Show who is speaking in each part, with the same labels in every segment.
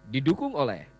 Speaker 1: didukung oleh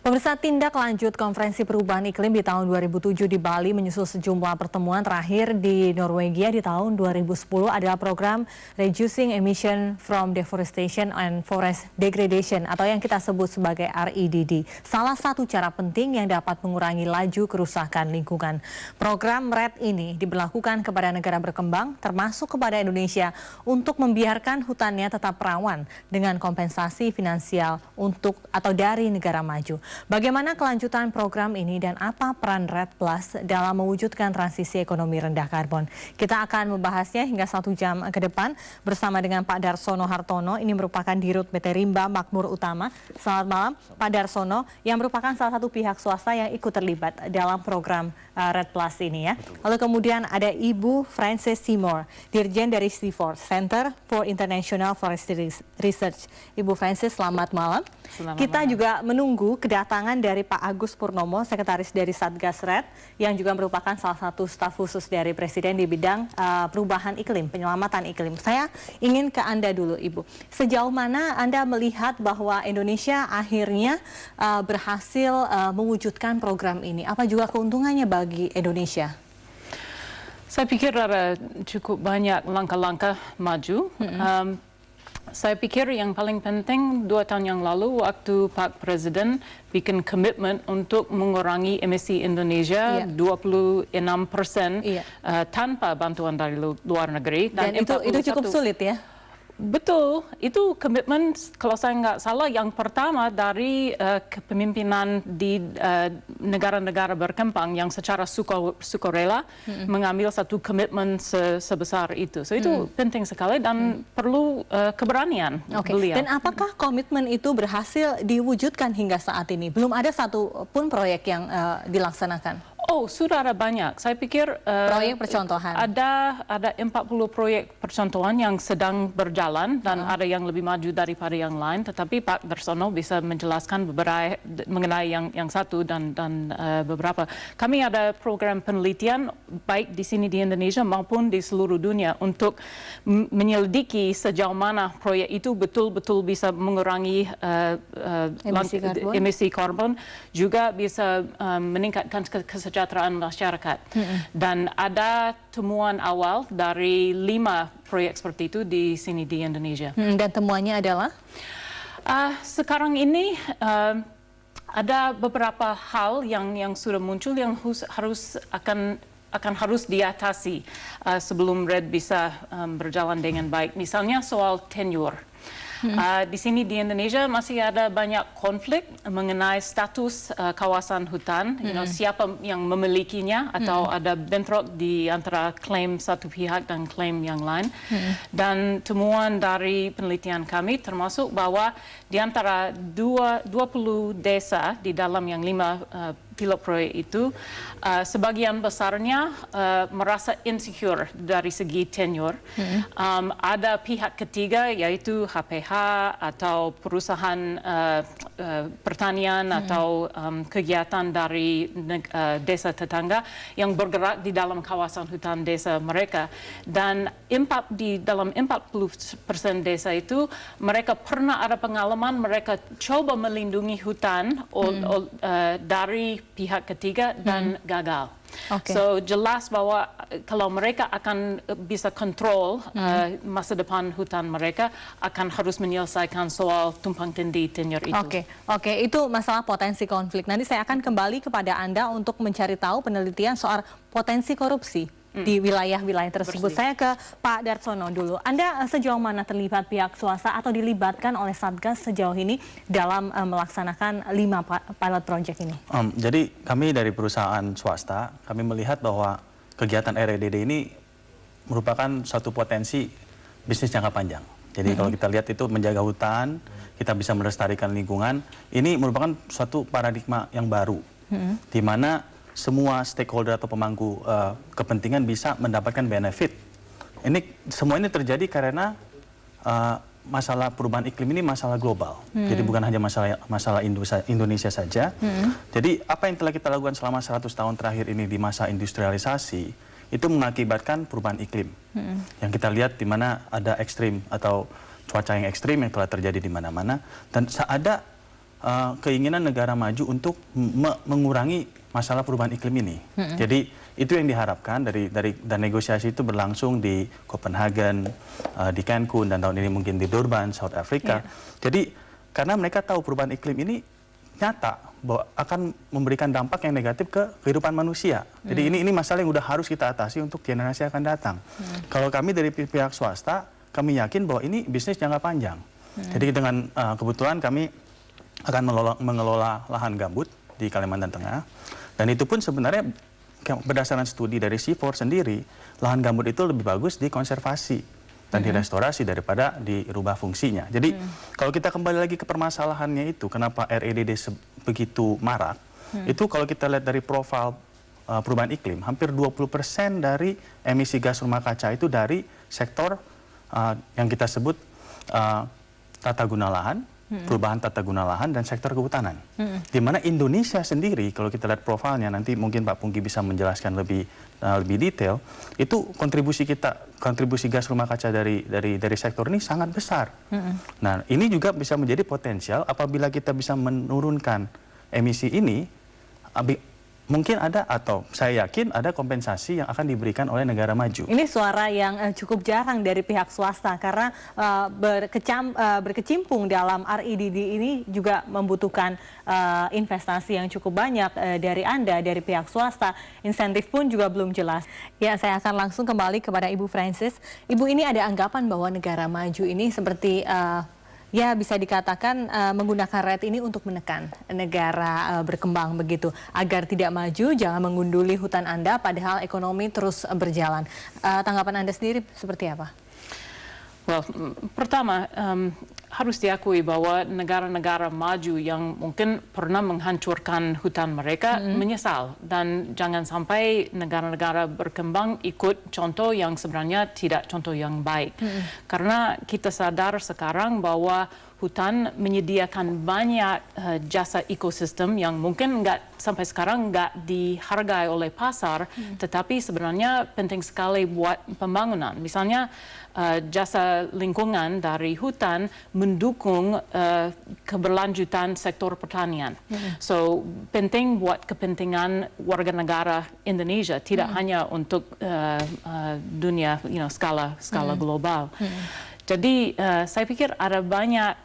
Speaker 2: Pemirsa, tindak lanjut Konferensi Perubahan Iklim di tahun 2007 di Bali menyusul sejumlah pertemuan terakhir di Norwegia di tahun 2010 adalah program Reducing Emission from Deforestation and Forest Degradation atau yang kita sebut sebagai REDD. Salah satu cara penting yang dapat mengurangi laju kerusakan lingkungan. Program RED ini diberlakukan kepada negara berkembang termasuk kepada Indonesia untuk membiarkan hutannya tetap rawan dengan kompensasi finansial untuk atau dari negara maju. Bagaimana kelanjutan program ini dan apa peran RED Plus dalam mewujudkan transisi ekonomi rendah karbon? Kita akan membahasnya hingga 1 jam ke depan bersama dengan Pak Darsono Hartono. Ini merupakan Dirut PT Rimba Makmur Utama. Selamat malam Pak Darsono, yang merupakan salah satu pihak swasta yang ikut terlibat dalam program RED Plus ini ya. Lalu kemudian ada Ibu Frances Seymour, Dirjen dari CIFOR, Center for International Forestry Research. Ibu Frances, selamat malam. Kita juga menunggu kedatangan dari Pak Agus Purnomo, Sekretaris dari Satgas RED, yang juga merupakan salah satu staf khusus dari Presiden di bidang perubahan iklim, penyelamatan iklim. Saya ingin ke Anda dulu, Ibu. Sejauh mana Anda melihat bahwa Indonesia akhirnya berhasil mewujudkan program ini? Apa juga keuntungannya bagi Indonesia?
Speaker 3: Saya pikir ada cukup banyak langkah-langkah maju. Saya pikir yang paling penting 2 tahun yang lalu waktu Pak Presiden bikin komitmen untuk mengurangi emisi Indonesia 26% tanpa bantuan dari luar negeri.
Speaker 2: Dan itu cukup sulit ya?
Speaker 3: Betul, itu komitmen kalau saya nggak salah yang pertama dari kepemimpinan di negara-negara berkembang yang secara sukarela mengambil satu komitmen sebesar itu. So itu penting sekali dan perlu keberanian beliau.
Speaker 2: Dan apakah komitmen itu berhasil diwujudkan hingga saat ini? Belum ada satu pun proyek yang dilaksanakan.
Speaker 3: Oh, sudah ada banyak. Saya pikir
Speaker 2: proyek percontohan.
Speaker 3: Ada 40 proyek percontohan yang sedang berjalan dan ada yang lebih maju daripada yang lain. Tetapi Pak Darsono bisa menjelaskan beberapa mengenai yang satu dan beberapa. Kami ada program penelitian baik di sini di Indonesia maupun di seluruh dunia untuk menyelidiki sejauh mana proyek itu betul-betul bisa mengurangi emisi karbon, juga bisa meningkatkan kesejahteraan masyarakat. Dan ada temuan awal dari 5 proyek seperti itu di sini di Indonesia.
Speaker 2: Dan temuannya adalah?
Speaker 3: Sekarang ini ada beberapa hal yang sudah muncul yang harus diatasi sebelum RED bisa berjalan dengan baik. Misalnya soal tenure. Di sini di Indonesia masih ada banyak konflik mengenai status kawasan hutan, siapa yang memilikinya atau ada bentrok di antara klaim satu pihak dan klaim yang lain. Dan temuan dari penelitian kami termasuk bahwa di antara 20 desa di dalam yang 5 pilot proyek itu, sebagian besarnya merasa insecure dari segi tenure. Ada pihak ketiga yaitu HPH atau perusahaan pertanian atau kegiatan dari desa tetangga yang bergerak di dalam kawasan hutan desa mereka. Dan di dalam 40% desa itu mereka pernah ada pengalaman mereka coba melindungi hutan dari pihak ketiga dan gagal. So jelas bahwa kalau mereka akan bisa kontrol masa depan hutan mereka, akan harus menyelesaikan soal tumpang tindih tenure itu.
Speaker 2: Oke, itu masalah potensi konflik. Nanti saya akan kembali kepada Anda untuk mencari tahu penelitian soal potensi korupsi di wilayah-wilayah tersebut. Saya ke Pak Darsono dulu. Anda sejauh mana terlibat pihak swasta atau dilibatkan oleh Satgas sejauh ini dalam melaksanakan 5 pilot project ini?
Speaker 4: Jadi kami dari perusahaan swasta, kami melihat bahwa kegiatan REDD ini merupakan suatu potensi bisnis jangka panjang. Jadi kalau kita lihat itu menjaga hutan, kita bisa melestarikan lingkungan, ini merupakan suatu paradigma yang baru, di mana semua stakeholder atau pemangku kepentingan bisa mendapatkan benefit. Semua ini terjadi karena masalah perubahan iklim ini masalah global. Jadi bukan hanya masalah Indonesia saja. Jadi apa yang telah kita lakukan selama 100 tahun terakhir ini di masa industrialisasi, itu mengakibatkan perubahan iklim. Yang kita lihat di mana ada ekstrim atau cuaca yang ekstrim yang telah terjadi di mana-mana, dan ada keinginan negara maju untuk mengurangi masalah perubahan iklim ini. Jadi itu yang diharapkan dan negosiasi itu berlangsung di Copenhagen, di Cancun, dan tahun ini mungkin di Durban, South Africa. Jadi karena mereka tahu perubahan iklim ini nyata bahwa akan memberikan dampak yang negatif ke kehidupan manusia. Jadi ini masalah yang udah harus kita atasi untuk generasi akan datang. Kalau kami dari pihak swasta, kami yakin bahwa ini bisnis jangka panjang. Jadi dengan kebetulan kami akan mengelola lahan gambut di Kalimantan Tengah. Dan itu pun sebenarnya berdasarkan studi dari C4 sendiri, lahan gambut itu lebih bagus dikonservasi dan direstorasi daripada dirubah fungsinya. Jadi kalau kita kembali lagi ke permasalahannya itu, kenapa REDD begitu marak, itu kalau kita lihat dari profil perubahan iklim, hampir 20% dari emisi gas rumah kaca itu dari sektor yang kita sebut tata guna lahan, perubahan tata guna lahan, dan sektor kehutanan. Di mana Indonesia sendiri, kalau kita lihat profilnya, nanti mungkin Pak Pungki bisa menjelaskan lebih detail, itu kontribusi gas rumah kaca dari sektor ini sangat besar. Nah, ini juga bisa menjadi potensial apabila kita bisa menurunkan emisi ini, mungkin ada, atau saya yakin ada kompensasi yang akan diberikan oleh negara maju.
Speaker 2: Ini suara yang cukup jarang dari pihak swasta karena berkecimpung dalam REDD ini juga membutuhkan investasi yang cukup banyak dari Anda, dari pihak swasta. Insentif pun juga belum jelas. Ya, saya akan langsung kembali kepada Ibu Francis. Ibu, ini ada anggapan bahwa negara maju ini seperti ya bisa dikatakan menggunakan RED ini untuk menekan negara berkembang begitu. Agar tidak maju, jangan mengunduli hutan Anda padahal ekonomi terus berjalan. Tanggapan Anda sendiri seperti apa?
Speaker 3: Well, pertama, harus diakui bahwa negara-negara maju yang mungkin pernah menghancurkan hutan mereka menyesal. Dan jangan sampai negara-negara berkembang ikut contoh yang sebenarnya tidak contoh yang baik. Karena kita sadar sekarang bahwa hutan menyediakan banyak jasa ekosistem yang mungkin sampai sekarang nggak dihargai oleh pasar, tetapi sebenarnya penting sekali buat pembangunan. Misalnya jasa lingkungan dari hutan mendukung keberlanjutan sektor pertanian. So penting buat kepentingan warga negara Indonesia, tidak hanya untuk dunia, skala global. Jadi saya pikir ada banyak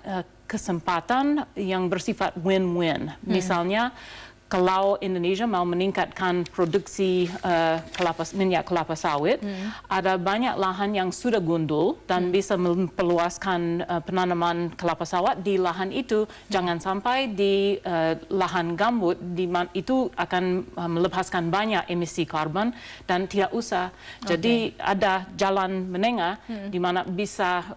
Speaker 3: kesempatan yang bersifat win-win. Misalnya kalau Indonesia mau meningkatkan produksi minyak kelapa sawit, ada banyak lahan yang sudah gundul dan bisa memperluaskan penanaman kelapa sawit di lahan itu. Jangan sampai di lahan gambut itu akan melepaskan banyak emisi karbon dan tidak usah. Jadi ada jalan menengah di mana bisa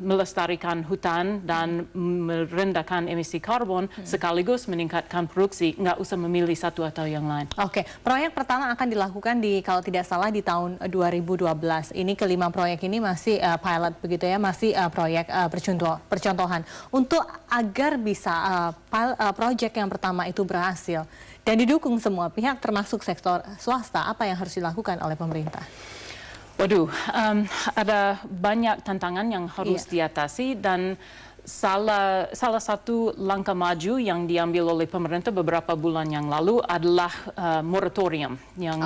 Speaker 3: melestarikan hutan dan merendahkan emisi karbon sekaligus meningkatkan produksi. Nggak usah memilih satu atau yang lain.
Speaker 2: Oke, proyek pertama akan dilakukan kalau tidak salah di tahun 2012. Ini kelima proyek ini masih pilot begitu ya, masih proyek percontohan. Untuk agar bisa proyek yang pertama itu berhasil dan didukung semua pihak termasuk sektor swasta, apa yang harus dilakukan oleh pemerintah?
Speaker 3: Waduh, ada banyak tantangan yang harus diatasi dan salah satu langkah maju yang diambil oleh pemerintah beberapa bulan yang lalu adalah moratorium yang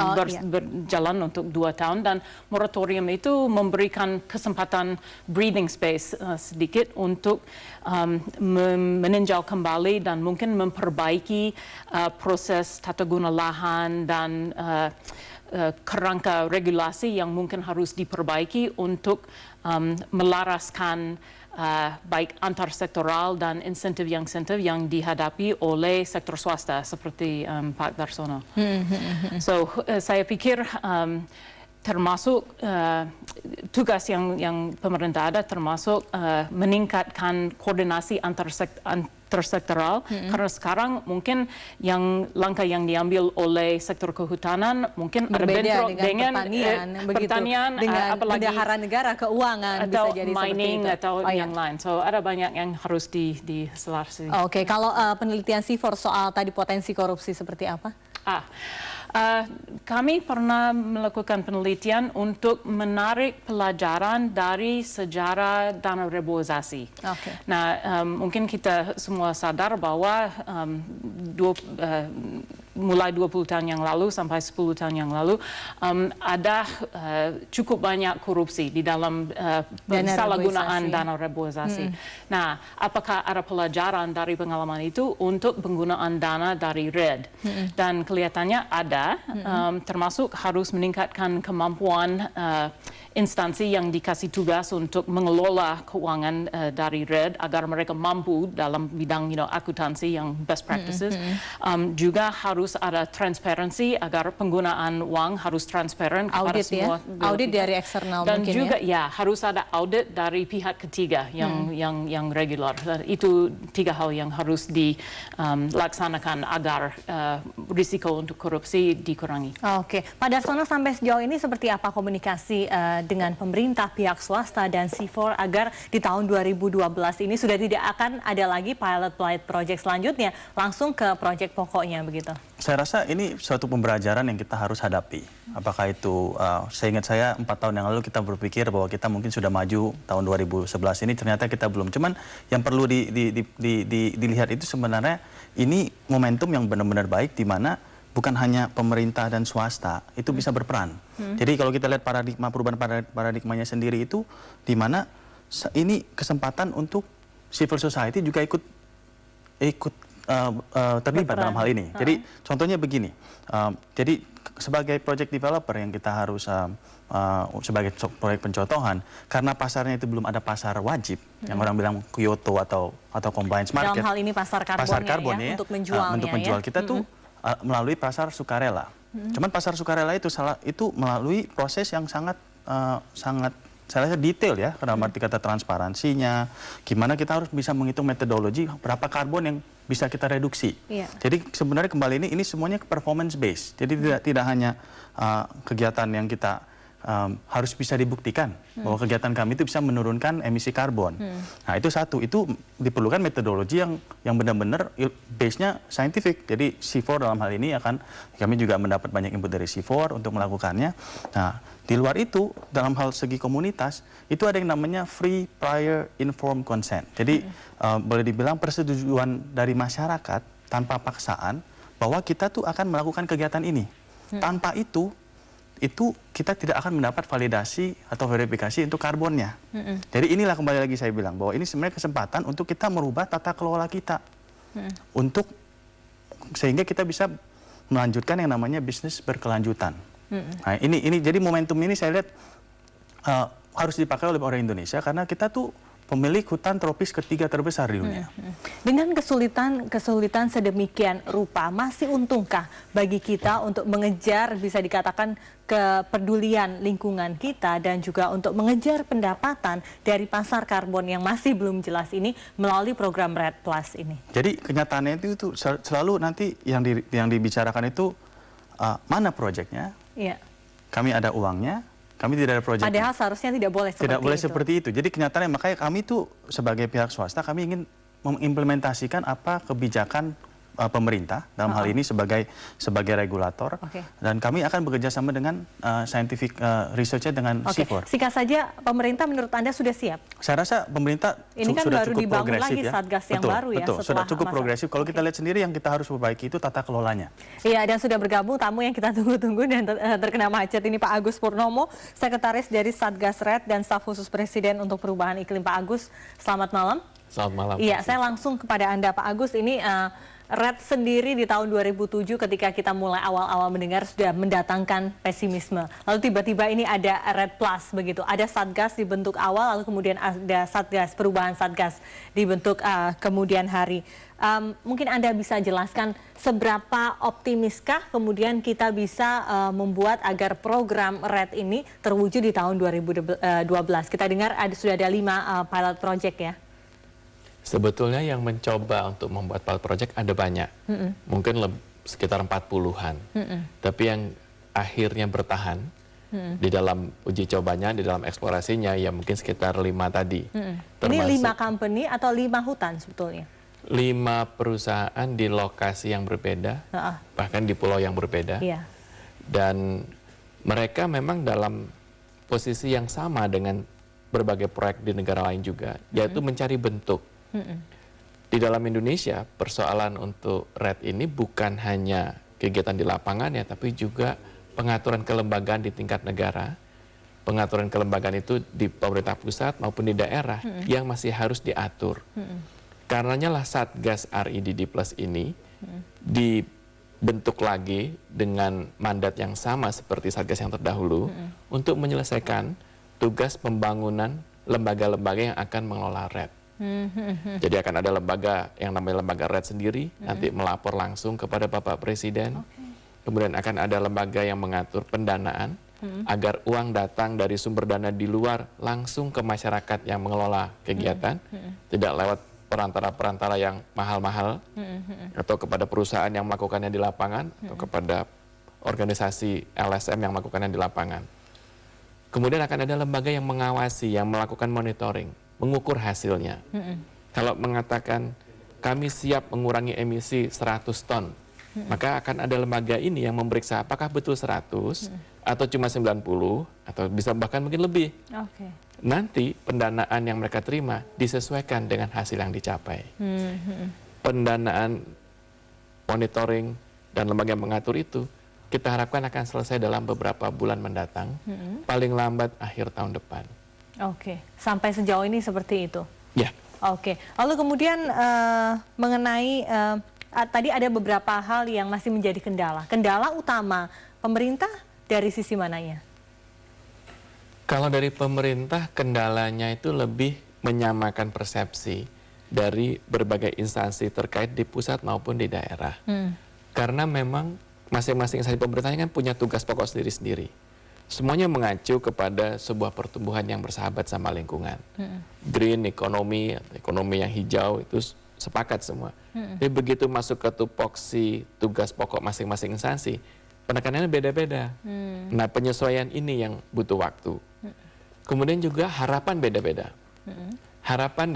Speaker 3: berjalan untuk 2 tahun, dan moratorium itu memberikan kesempatan breathing space sedikit untuk meninjau kembali dan mungkin memperbaiki proses tata guna lahan dan kerangka regulasi yang mungkin harus diperbaiki untuk melaraskan baik antar sektoral dan insentif yang dihadapi oleh sektor swasta seperti Pak Darsono. So saya pikir termasuk tugas yang pemerintah ada termasuk meningkatkan koordinasi antar sektoral, karena sekarang mungkin langkah yang diambil oleh sektor kehutanan mungkin
Speaker 2: berbeda
Speaker 3: ada bentrok dengan pertanian,
Speaker 2: dengan
Speaker 3: apalagi
Speaker 2: bendahara negara, keuangan,
Speaker 3: atau
Speaker 2: bisa jadi
Speaker 3: mining
Speaker 2: seperti itu.
Speaker 3: atau yang lain. So ada banyak yang harus diselesaikan.
Speaker 2: Oke, kalau penelitian C4 soal tadi potensi korupsi seperti apa?
Speaker 3: Kami pernah melakukan penelitian untuk menarik pelajaran dari sejarah dana reboisasi.
Speaker 2: Oke.
Speaker 3: Nah, mungkin kita semua sadar bahwa mulai 20 tahun yang lalu sampai 10 tahun yang lalu ada cukup banyak korupsi di dalam penyalahgunaan dana reboisasi. Nah, apakah ada pelajaran dari pengalaman itu untuk penggunaan dana dari RED? Dan kelihatannya ada, termasuk harus meningkatkan kemampuan instansi yang dikasih tugas untuk mengelola keuangan dari RED agar mereka mampu dalam bidang akuntansi yang best practices. Juga harus ada transparansi agar penggunaan uang harus transparan kepada
Speaker 2: Audit
Speaker 3: semua.
Speaker 2: Audit dari eksternal
Speaker 3: Dan
Speaker 2: mungkin
Speaker 3: juga harus ada audit dari pihak ketiga yang regular. Itu 3 hal yang harus dilaksanakan agar risiko untuk korupsi dikurangi.
Speaker 2: Oke, Pak Darsono, sampai sejauh ini seperti apa komunikasi dengan pemerintah, pihak swasta dan C4 agar di tahun 2012 ini sudah tidak akan ada lagi pilot project selanjutnya, langsung ke project pokoknya begitu?
Speaker 4: Saya rasa ini suatu pembelajaran yang kita harus hadapi. Apakah itu, seingat saya 4 tahun yang lalu kita berpikir bahwa kita mungkin sudah maju tahun 2011 ini, ternyata kita belum. Cuman yang perlu dilihat itu sebenarnya ini momentum yang benar-benar baik di mana bukan hanya pemerintah dan swasta itu bisa berperan. Jadi kalau kita lihat perubahan paradigmanya sendiri itu di mana ini kesempatan untuk civil society juga ikut terlibat dalam hal ini. Jadi contohnya begini, jadi sebagai project developer yang kita harus sebagai proyek pencontohan, karena pasarnya itu belum ada pasar wajib, yang orang bilang Kyoto atau compliance market.
Speaker 2: Dalam hal ini pasar karbon ya, untuk menjualnya.
Speaker 4: Untuk menjual kita tuh melalui pasar sukarela. Cuman pasar sukarela itu melalui proses yang sangat saya rasa detail ya, karena arti kata transparansinya, gimana kita harus bisa menghitung metodologi berapa karbon yang bisa kita reduksi. Jadi sebenarnya kembali ini semuanya performance based. Jadi tidak hanya kegiatan yang kita harus bisa dibuktikan bahwa kegiatan kami itu bisa menurunkan emisi karbon. Nah itu satu, itu diperlukan metodologi yang benar-benar base-nya scientific. Jadi C4 dalam hal ini kami juga mendapat banyak input dari C4 untuk melakukannya. Nah di luar itu dalam hal segi komunitas itu ada yang namanya free prior informed consent. Jadi boleh dibilang persetujuan dari masyarakat tanpa paksaan bahwa kita tuh akan melakukan kegiatan ini. Tanpa itu kita tidak akan mendapat validasi atau verifikasi untuk karbonnya. Jadi inilah kembali lagi saya bilang bahwa ini sebenarnya kesempatan untuk kita merubah tata kelola kita. Sehingga kita bisa melanjutkan yang namanya bisnis berkelanjutan. Nah, ini jadi momentum ini saya lihat harus dipakai oleh orang Indonesia karena kita tuh pemilik hutan tropis ketiga terbesar di dunia.
Speaker 2: Dengan kesulitan sedemikian rupa, masih untungkah bagi kita untuk mengejar bisa dikatakan kepedulian lingkungan kita dan juga untuk mengejar pendapatan dari pasar karbon yang masih belum jelas ini melalui program RED Plus ini? Jadi
Speaker 4: kenyataannya itu selalu nanti yang dibicarakan itu mana proyeknya?
Speaker 2: Iya.
Speaker 4: Kami ada uangnya, kami tidak ada proyek.
Speaker 2: Padahal seharusnya tidak boleh
Speaker 4: seperti itu. Jadi kenyataannya makanya kami tuh sebagai pihak swasta kami ingin mengimplementasikan apa kebijakan pemerintah dalam hal ini sebagai regulator, dan kami akan bekerja sama dengan scientific research-nya dengan C4.
Speaker 2: Singkat saja, pemerintah menurut Anda sudah siap?
Speaker 4: Saya rasa pemerintah
Speaker 2: ini kan
Speaker 4: sudah
Speaker 2: baru
Speaker 4: cukup
Speaker 2: dibangun
Speaker 4: progresif
Speaker 2: lagi
Speaker 4: ya.
Speaker 2: Satgas yang baru ya.
Speaker 4: Betul, sudah cukup progresif. Kalau kita lihat sendiri yang kita harus perbaiki itu tata kelolanya.
Speaker 2: Iya, dan sudah bergabung tamu yang kita tunggu-tunggu dan terkena macet ini Pak Agus Purnomo, Sekretaris dari Satgas RED dan Staf Khusus Presiden untuk Perubahan Iklim. Pak Agus, selamat malam.
Speaker 1: Selamat malam.
Speaker 2: Iya, saya langsung kepada Anda Pak Agus. Ini RED sendiri di tahun 2007 ketika kita mulai awal-awal mendengar sudah mendatangkan pesimisme. Lalu tiba-tiba ini ada RED Plus begitu. Ada Satgas dibentuk awal, lalu kemudian ada Satgas, perubahan Satgas dibentuk kemudian hari. Mungkin Anda bisa jelaskan seberapa optimiskah kemudian kita bisa membuat agar program RED ini terwujud di tahun 2012. Kita dengar sudah ada 5 pilot project ya.
Speaker 1: Sebetulnya yang mencoba untuk membuat pilot project ada banyak, mungkin sekitar 40-an. Tapi yang akhirnya bertahan di dalam uji cobanya, di dalam eksplorasinya, ya mungkin sekitar 5 tadi.
Speaker 2: Ini 5 company atau 5 hutan sebetulnya?
Speaker 1: 5 perusahaan di lokasi yang berbeda, bahkan di pulau yang berbeda. Dan mereka memang dalam posisi yang sama dengan berbagai proyek di negara lain juga, yaitu mencari bentuk. Di dalam Indonesia, persoalan untuk RED ini bukan hanya kegiatan di lapangan ya, tapi juga pengaturan kelembagaan di tingkat negara. Pengaturan kelembagaan itu di pemerintah pusat maupun di daerah yang masih harus diatur. Karenanya lah Satgas RIDD Plus ini dibentuk lagi dengan mandat yang sama seperti Satgas yang terdahulu untuk menyelesaikan tugas pembangunan lembaga-lembaga yang akan mengelola RED. Jadi akan ada lembaga yang namanya lembaga RED sendiri, nanti melapor langsung kepada Bapak Presiden. Kemudian akan ada lembaga yang mengatur pendanaan, agar uang datang dari sumber dana di luar langsung ke masyarakat yang mengelola kegiatan, tidak lewat perantara-perantara yang mahal-mahal, atau kepada perusahaan yang melakukannya di lapangan, atau kepada organisasi LSM yang melakukannya di lapangan. Kemudian akan ada lembaga yang mengawasi, yang melakukan monitoring, mengukur hasilnya. Kalau mengatakan kami siap mengurangi emisi 100 ton, maka akan ada lembaga ini yang memeriksa apakah betul 100 atau cuma 90 atau bisa bahkan mungkin lebih. Nanti pendanaan yang mereka terima disesuaikan dengan hasil yang dicapai. Pendanaan, monitoring, dan lembaga yang mengatur itu kita harapkan akan selesai dalam beberapa bulan mendatang, paling lambat akhir tahun depan.
Speaker 2: Sampai sejauh ini seperti itu?
Speaker 1: Ya.
Speaker 2: Lalu kemudian mengenai, tadi ada beberapa hal yang masih menjadi kendala. Kendala utama pemerintah dari sisi mananya?
Speaker 1: Kalau dari pemerintah, kendalanya itu lebih menyamakan persepsi dari berbagai instansi terkait di pusat maupun di daerah. Karena memang masing-masing instansi pemerintahnya kan punya tugas pokok sendiri-sendiri. Semuanya mengacu kepada sebuah pertumbuhan yang bersahabat sama lingkungan. Green economy, ekonomi yang hijau, itu sepakat semua. Tapi begitu masuk ke tupoksi tugas pokok masing-masing instansi, penekanannya beda-beda. Nah, penyesuaian ini yang butuh waktu. Kemudian juga harapan beda-beda. Harapan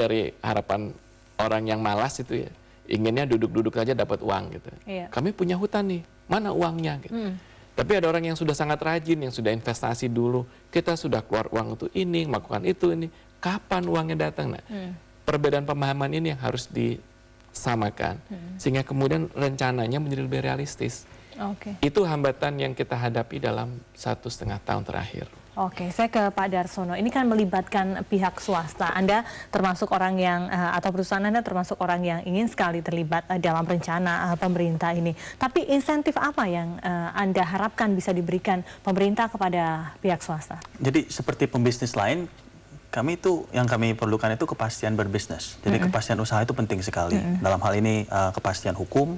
Speaker 1: orang yang malas itu ya, inginnya duduk-duduk saja dapat uang gitu. Kami punya hutan nih, mana uangnya gitu. Tapi ada orang yang sudah sangat rajin, yang sudah investasi dulu, kita sudah keluar uang untuk ini, melakukan itu, ini. Kapan uangnya datang? Nah, perbedaan pemahaman ini yang harus disamakan. Sehingga kemudian rencananya menjadi lebih realistis. Itu hambatan yang kita hadapi dalam 1,5 tahun terakhir.
Speaker 2: Saya ke Pak Darsono. Ini kan melibatkan pihak swasta. Anda termasuk orang yang, atau perusahaan Anda termasuk orang yang ingin sekali terlibat dalam rencana pemerintah ini. Tapi insentif apa yang Anda harapkan bisa diberikan pemerintah kepada pihak swasta?
Speaker 4: Jadi seperti pembisnis lain, kami itu yang kami perlukan itu kepastian berbisnis. Jadi kepastian usaha itu penting sekali. Dalam hal ini kepastian hukum,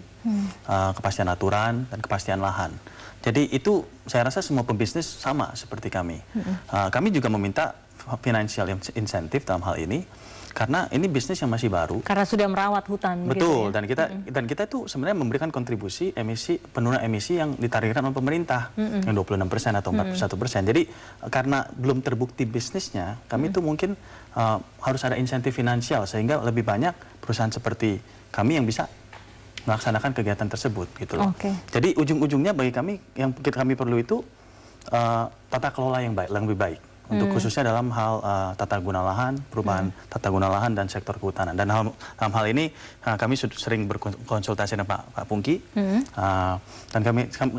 Speaker 4: kepastian aturan, dan kepastian lahan. Jadi itu saya rasa semua pembisnis sama seperti kami. Kami juga meminta financial incentive dalam hal ini karena ini bisnis yang masih baru.
Speaker 2: Karena sudah merawat hutan.
Speaker 4: Betul,
Speaker 2: ya?
Speaker 4: dan kita itu sebenarnya memberikan kontribusi penurunan emisi yang ditargetkan oleh pemerintah yang 26% atau 41%. Jadi karena belum terbukti bisnisnya, kami itu mungkin harus ada insentif finansial sehingga lebih banyak perusahaan seperti kami yang bisa melaksanakan kegiatan tersebut gitu loh. Jadi ujung-ujungnya bagi kami yang kami perlu itu tata kelola yang lebih baik untuk khususnya dalam hal tata guna lahan, perubahan tata guna lahan dan sektor kehutanan. Dan dalam hal ini kami sering berkonsultasi dengan Pak Pungki dan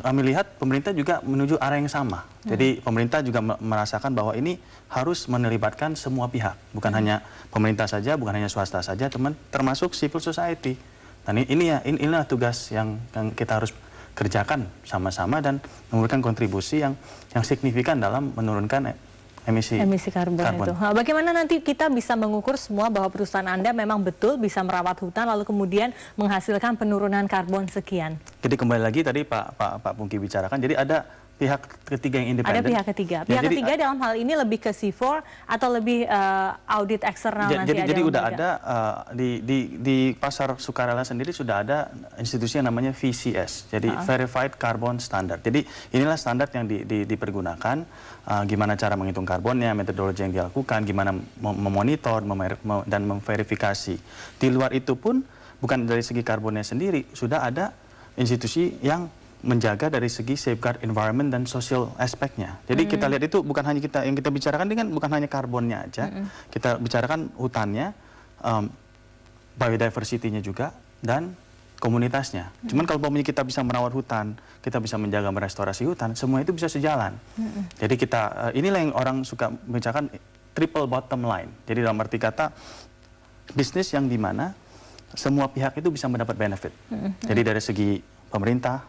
Speaker 4: kami lihat pemerintah juga menuju arah yang sama. Jadi pemerintah juga merasakan bahwa ini harus melibatkan semua pihak, bukan hanya pemerintah saja, bukan hanya swasta saja, termasuk civil society. Dan inilah tugas yang kita harus kerjakan sama-sama dan memberikan kontribusi yang signifikan dalam menurunkan emisi karbon.
Speaker 2: Itu. Nah, bagaimana nanti kita bisa mengukur semua bahwa perusahaan Anda memang betul bisa merawat hutan lalu kemudian menghasilkan penurunan karbon sekian?
Speaker 4: Jadi kembali lagi tadi Pak Pungki bicarakan, jadi ada pihak ketiga yang independen.
Speaker 2: Ada pihak ketiga. Pihak ketiga dalam hal ini lebih ke C4 atau lebih audit eksternal nanti ada.
Speaker 4: Jadi udah ada di pasar sukarela sendiri sudah ada institusi yang namanya VCS. Jadi Verified Carbon Standard. Jadi inilah standar yang dipergunakan gimana cara menghitung karbonnya, metodologi yang dilakukan, gimana memonitor dan memverifikasi. Di luar itu pun bukan dari segi karbonnya sendiri sudah ada institusi yang menjaga dari segi safeguard environment dan social aspeknya. Jadi kita lihat itu bukan hanya yang kita bicarakan dengan bukan hanya karbonnya aja, kita bicarakan hutannya, biodiversity-nya juga, dan komunitasnya. Cuman kalau umpamanya kita bisa merawat hutan, kita bisa menjaga merestorasi hutan, semua itu bisa sejalan. Jadi kita, inilah yang orang suka membicarakan triple bottom line. Jadi dalam arti kata, bisnis yang dimana semua pihak itu bisa mendapat benefit. Jadi dari segi pemerintah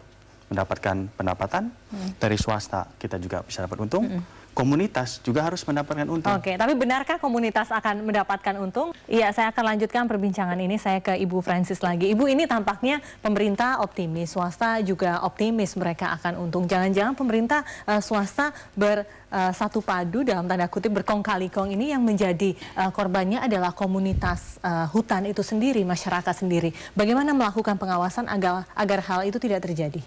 Speaker 4: mendapatkan pendapatan, dari swasta kita juga bisa dapat untung, komunitas juga harus mendapatkan untung.
Speaker 2: Oke, tapi benarkah komunitas akan mendapatkan untung? Iya, saya akan lanjutkan perbincangan ini. Saya ke Ibu Francis lagi. Ibu, ini tampaknya pemerintah optimis, swasta juga optimis mereka akan untung. Jangan-jangan pemerintah swasta bersatu padu dalam tanda kutip berkong kali kong ini yang menjadi korbannya adalah komunitas hutan itu sendiri, masyarakat sendiri. Bagaimana melakukan pengawasan agar hal itu tidak terjadi?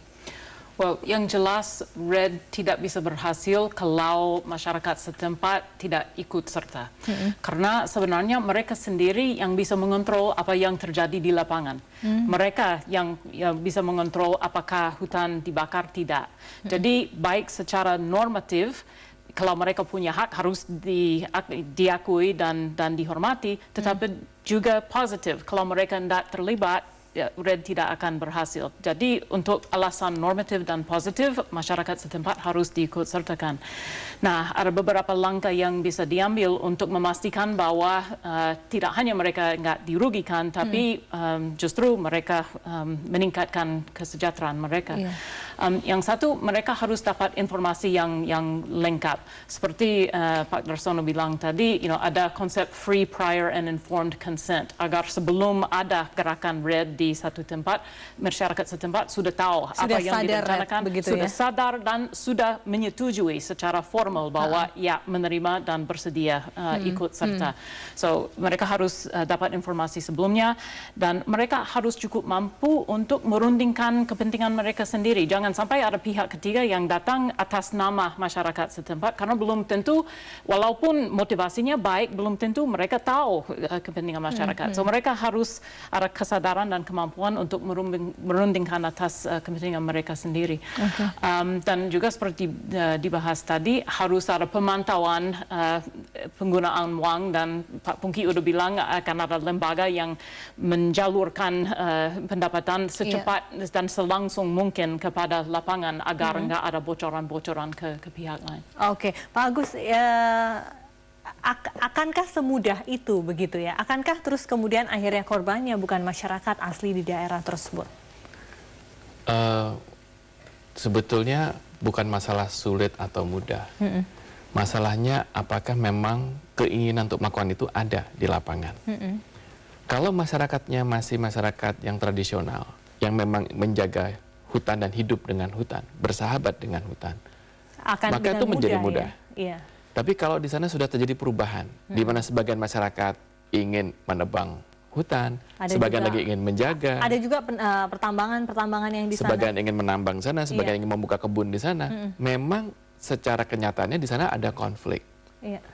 Speaker 3: Well, yang jelas REDD tidak bisa berhasil kalau masyarakat setempat tidak ikut serta. Karena sebenarnya mereka sendiri yang bisa mengontrol apa yang terjadi di lapangan. Mereka yang bisa mengontrol apakah hutan dibakar tidak. Jadi baik secara normatif, kalau mereka punya hak harus diakui dan dihormati, tetapi juga positif kalau mereka tidak terlibat, REDD tidak akan berhasil. Jadi untuk alasan normatif dan positif, masyarakat setempat harus diikutsertakan. Nah, ada beberapa langkah yang bisa diambil untuk memastikan bahwa tidak hanya mereka nggak dirugikan, tapi justru mereka meningkatkan kesejahteraan mereka. Yang satu, mereka harus dapat informasi yang lengkap. Seperti Pak Darsono bilang tadi, ada konsep free, prior, and informed consent. Agar sebelum ada gerakan REDD di satu tempat, masyarakat setempat sudah tahu apa yang direncanakan, sudah sadar dan sudah menyetujui secara formal bahwa ya menerima dan bersedia ikut serta. So mereka harus dapat informasi sebelumnya dan mereka harus cukup mampu untuk merundingkan kepentingan mereka sendiri. Jangan sampai ada pihak ketiga yang datang atas nama masyarakat setempat karena belum tentu, walaupun motivasinya baik, belum tentu mereka tahu kepentingan masyarakat. So mereka harus ada kesadaran dan kemampuan untuk merundingkan atas kepentingan mereka sendiri. Dan juga seperti dibahas tadi, harus ada pemantauan penggunaan uang dan Pak Pungki udah bilang akan ada lembaga yang menjalurkan pendapatan secepat dan selangsung mungkin kepada lapangan agar nggak ada bocoran-bocoran ke pihak lain.
Speaker 2: Oke, Pak Agus, akankah semudah itu begitu ya? Akankah terus kemudian akhirnya korbannya bukan masyarakat asli di daerah tersebut?
Speaker 1: Sebetulnya bukan masalah sulit atau mudah. Masalahnya apakah memang keinginan untuk melakukan itu ada di lapangan. Kalau masyarakatnya masih masyarakat yang tradisional, yang memang menjaga hutan dan hidup dengan hutan, bersahabat dengan hutan, maka itu menjadi mudah.
Speaker 2: Ya? Iya.
Speaker 1: Tapi kalau di sana sudah terjadi perubahan, di mana sebagian masyarakat ingin menebang hutan, sebagian lagi ingin menjaga.
Speaker 2: Ada juga pertambangan yang di sana.
Speaker 1: Sebagian ingin menambang sana, sebagian ingin membuka kebun di sana. Memang secara kenyataannya di sana ada konflik.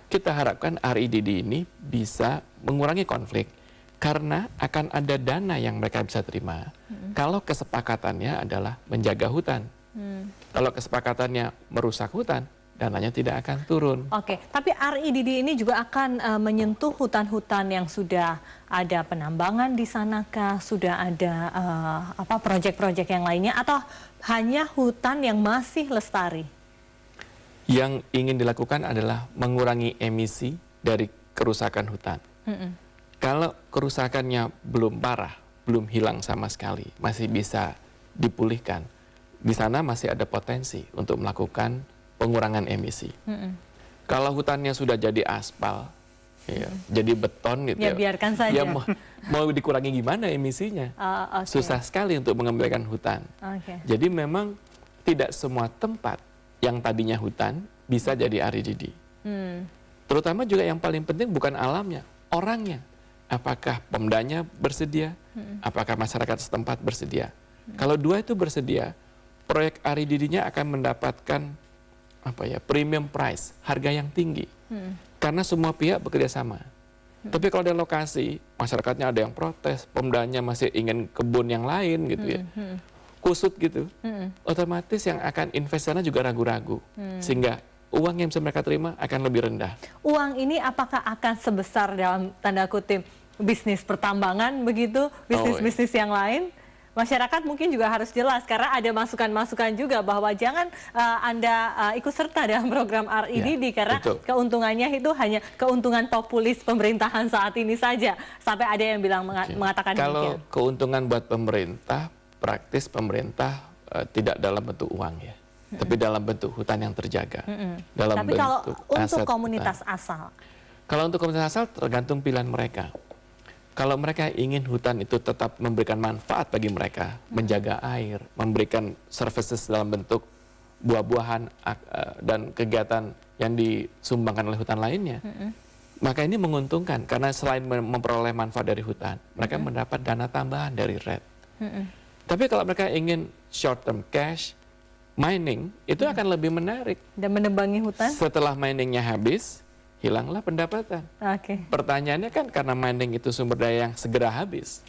Speaker 1: Kita harapkan REDD ini bisa mengurangi konflik karena akan ada dana yang mereka bisa terima. Kalau kesepakatannya adalah menjaga hutan. Kalau kesepakatannya merusak hutan, dananya tidak akan turun.
Speaker 2: Oke, tapi REDD ini juga akan menyentuh hutan-hutan yang sudah ada penambangan di sanakah, sudah ada proyek-proyek yang lainnya, atau hanya hutan yang masih lestari?
Speaker 1: Yang ingin dilakukan adalah mengurangi emisi dari kerusakan hutan. Kalau kerusakannya belum parah, belum hilang sama sekali, masih bisa dipulihkan, di sana masih ada potensi untuk melakukan pengurangan emisi. Kalau hutannya sudah jadi aspal, jadi beton gitu
Speaker 2: ya, biarkan saja.
Speaker 1: Ya mau dikurangi gimana emisinya? Susah sekali untuk mengembalikan hutan. Jadi memang tidak semua tempat yang tadinya hutan bisa jadi REDD. Terutama juga yang paling penting bukan alamnya, orangnya. Apakah pemdanya bersedia? Apakah masyarakat setempat bersedia? Kalau dua itu bersedia, proyek REDD-nya akan mendapatkan premium price, harga yang tinggi. Karena semua pihak bekerja sama. Tapi kalau ada lokasi, masyarakatnya ada yang protes, pemdanya masih ingin kebun yang lain gitu ya. kusut gitu, otomatis yang akan invest sana juga ragu-ragu. Sehingga uang yang bisa mereka terima akan lebih rendah.
Speaker 2: Uang ini apakah akan sebesar dalam tanda kutip bisnis pertambangan begitu, bisnis-bisnis yang lain? Masyarakat mungkin juga harus jelas karena ada masukan-masukan juga bahwa jangan Anda ikut serta dalam program REDD karena keuntungannya itu hanya keuntungan populis pemerintahan saat ini saja. Sampai ada yang bilang mengatakan
Speaker 1: kalau
Speaker 2: demikian.
Speaker 1: Keuntungan buat pemerintah, praktis pemerintah tidak dalam bentuk uang ya, tapi dalam bentuk hutan yang terjaga. Dalam
Speaker 2: tapi kalau untuk
Speaker 1: aset
Speaker 2: komunitas
Speaker 1: hutan.
Speaker 2: asal?
Speaker 1: Kalau untuk komunitas asal tergantung pilihan mereka. Kalau mereka ingin hutan itu tetap memberikan manfaat bagi mereka, menjaga air, memberikan services dalam bentuk buah-buahan dan kegiatan yang disumbangkan oleh hutan lainnya, maka ini menguntungkan karena selain memperoleh manfaat dari hutan, mereka mendapat dana tambahan dari REDD. Tapi kalau mereka ingin short term cash, mining itu akan lebih menarik.
Speaker 2: Dan menebangi hutan?
Speaker 1: Setelah miningnya habis, hilanglah pendapatan. Pertanyaannya kan karena mining itu sumber daya yang segera habis,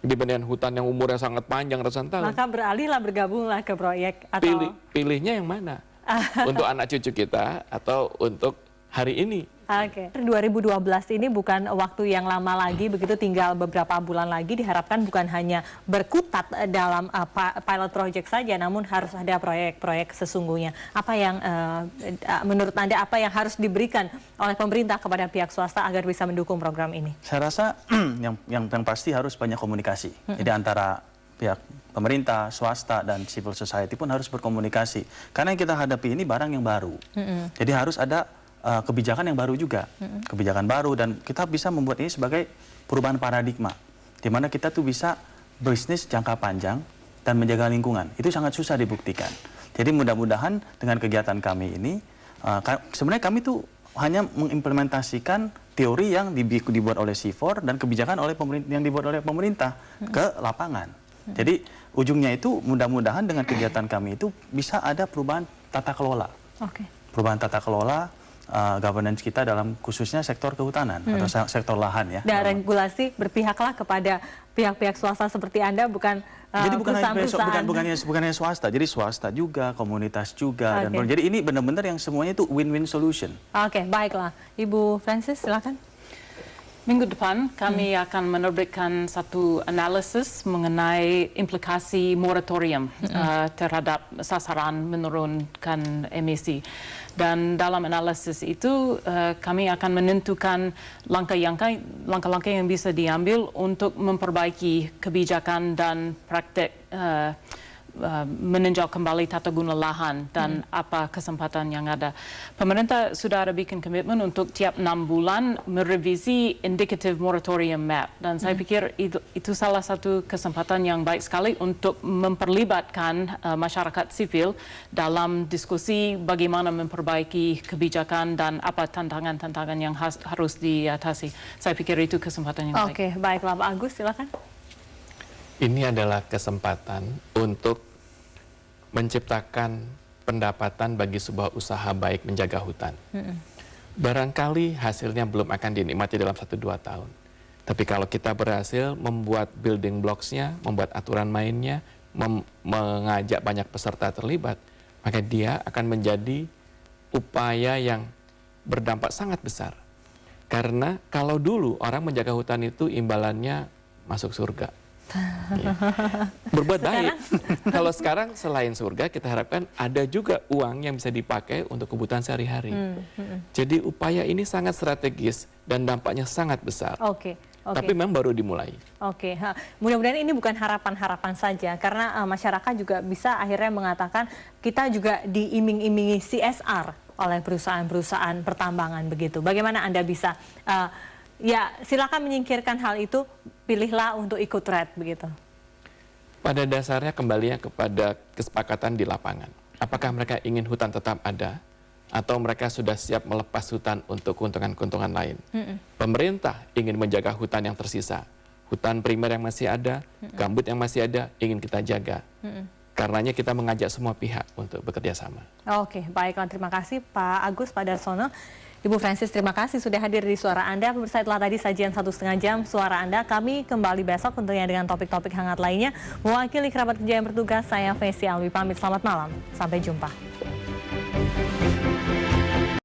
Speaker 1: dibandingkan hutan yang umurnya sangat panjang ratusan tahun.
Speaker 2: Maka beralihlah, bergabunglah ke proyek atau
Speaker 1: pilihnya yang mana? Untuk anak cucu kita atau untuk hari ini?
Speaker 2: 2012 ini bukan waktu yang lama lagi, begitu tinggal beberapa bulan lagi, diharapkan bukan hanya berkutat dalam pilot project saja, namun harus ada proyek-proyek sesungguhnya. Apa yang menurut Anda apa yang harus diberikan oleh pemerintah kepada pihak swasta agar bisa mendukung program ini?
Speaker 4: Saya rasa yang pasti harus banyak komunikasi. Jadi antara pihak pemerintah, swasta, dan civil society pun harus berkomunikasi. Karena yang kita hadapi ini barang yang baru. Jadi harus ada kebijakan yang baru juga, kebijakan baru, dan kita bisa membuat ini sebagai perubahan paradigma, di mana kita tuh bisa bisnis jangka panjang dan menjaga lingkungan. Itu sangat susah dibuktikan. Jadi mudah-mudahan dengan kegiatan kami ini, sebenarnya kami tuh hanya mengimplementasikan teori yang dibuat oleh C4 dan kebijakan yang dibuat oleh pemerintah ke lapangan. Jadi ujungnya itu mudah-mudahan dengan kegiatan kami itu bisa ada perubahan tata kelola, perubahan tata kelola. Governance kita dalam khususnya sektor kehutanan atau sektor lahan ya.
Speaker 2: Dan regulasi berpihaklah kepada pihak-pihak swasta seperti Anda, bukan
Speaker 4: jadi bukan
Speaker 2: perusahaan-perusahaan.
Speaker 4: hanya swasta, jadi swasta juga, komunitas juga, dan jadi ini benar-benar yang semuanya itu win-win solution.
Speaker 2: Baiklah, Ibu Francis silakan.
Speaker 3: Minggu depan kami akan menerbitkan satu analisis mengenai implikasi moratorium terhadap sasaran menurunkan emisi. Dan dalam analisis itu kami akan menentukan langkah-langkah yang bisa diambil untuk memperbaiki kebijakan dan praktek meninjau kembali tata guna lahan dan apa kesempatan yang ada. Pemerintah sudah ada bikin komitmen untuk tiap 6 bulan merevisi indicative moratorium map, dan saya pikir itu salah satu kesempatan yang baik sekali untuk memperlibatkan masyarakat sipil dalam diskusi bagaimana memperbaiki kebijakan dan apa tantangan-tantangan yang harus diatasi. Saya pikir itu kesempatan yang baik.
Speaker 2: Baiklah, Pak Agus silakan.
Speaker 1: Ini adalah kesempatan untuk menciptakan pendapatan bagi sebuah usaha baik menjaga hutan. Barangkali hasilnya belum akan dinikmati dalam 1-2 tahun. Tapi kalau kita berhasil membuat building blocks-nya, membuat aturan mainnya, mengajak banyak peserta terlibat, maka dia akan menjadi upaya yang berdampak sangat besar. Karena kalau dulu orang menjaga hutan itu imbalannya masuk surga. Berbuat baik. Kalau sekarang selain surga, kita harapkan ada juga uang yang bisa dipakai untuk kebutuhan sehari-hari. Jadi upaya ini sangat strategis dan dampaknya sangat besar. Tapi memang baru dimulai.
Speaker 2: Mudah-mudahan ini bukan harapan-harapan saja, karena masyarakat juga bisa akhirnya mengatakan kita juga diiming-imingi CSR oleh perusahaan-perusahaan pertambangan begitu. Bagaimana Anda bisa ya silakan menyingkirkan hal itu, pilihlah untuk ikut REDD begitu.
Speaker 1: Pada dasarnya kembalinya kepada kesepakatan di lapangan. Apakah mereka ingin hutan tetap ada atau mereka sudah siap melepas hutan untuk keuntungan-keuntungan lain? Pemerintah ingin menjaga hutan yang tersisa. Hutan primer yang masih ada, gambut yang masih ada, ingin kita jaga. Karenanya kita mengajak semua pihak untuk bekerja sama.
Speaker 2: Baiklah, terima kasih Pak Agus, Pak Darsono. Ibu Francis, terima kasih sudah hadir di Suara Anda. Pemirsa, itulah tadi sajian 1,5 jam Suara Anda. Kami kembali besok tentunya dengan topik-topik hangat lainnya. Mewakili kerabat kerja yang bertugas, saya Fesi Alwi pamit. Selamat malam. Sampai jumpa.